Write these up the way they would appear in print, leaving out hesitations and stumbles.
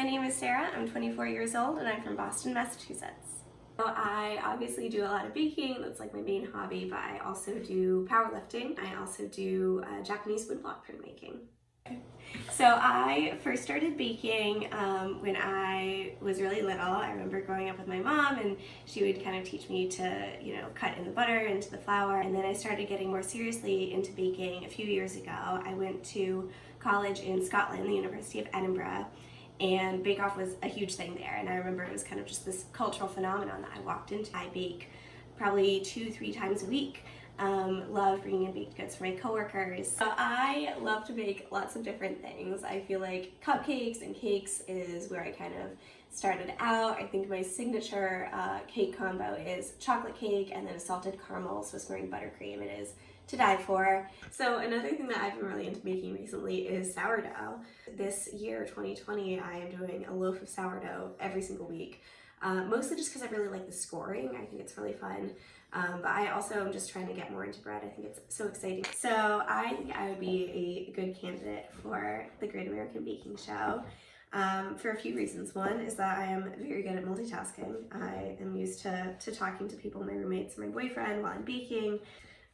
name is Sarah. I'm 24 years old and I'm from Boston, Massachusetts. So I obviously do a lot of baking, that's like my main hobby, but I also do powerlifting. I also do Japanese woodblock printmaking. So I first started baking when I was really little. I remember growing up with my mom and she would kind of teach me to, cut in the butter into the flour. And then I started getting more seriously into baking a few years ago. I went to college in Scotland, the University of Edinburgh, and Bake Off was a huge thing there. And I remember it was kind of just this cultural phenomenon that I walked into. I bake probably 2-3 times a week. Love bringing in baked goods for my coworkers. So I love to bake lots of different things. I feel like cupcakes and cakes is where I kind of started out. I think my signature cake combo is chocolate cake and then a salted caramel Swiss meringue buttercream. It is to die for. So another thing that I've been really into making recently is sourdough. This year, 2020, I am doing a loaf of sourdough every single week. Mostly just because I really like the scoring. I think it's really fun. But I also am just trying to get more into bread. I think it's so exciting. So I think I would be a good candidate for the Great American Baking Show for a few reasons. One is that I am very good at multitasking. I am used to talking to people, my roommates, my boyfriend while I'm baking.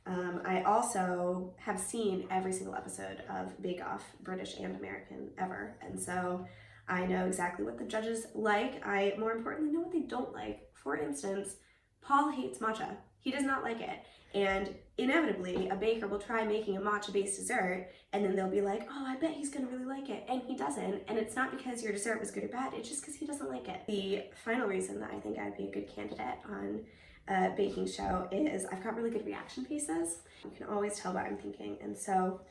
I also have seen every single episode of Bake Off, British and American, ever. And so I know exactly what the judges like. I, more importantly, know what they don't like. For instance, Paul hates matcha. He does not like it. And inevitably, a baker will try making a matcha-based dessert, and then they'll be like, oh, I bet he's gonna really like it. And he doesn't. And it's not because your dessert was good or bad, it's just because he doesn't like it. The final reason that I think I'd be a good candidate on a baking show is I've got really good reaction pieces. You can always tell what I'm thinking. And so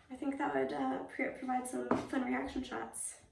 I think that would provide some fun reaction shots.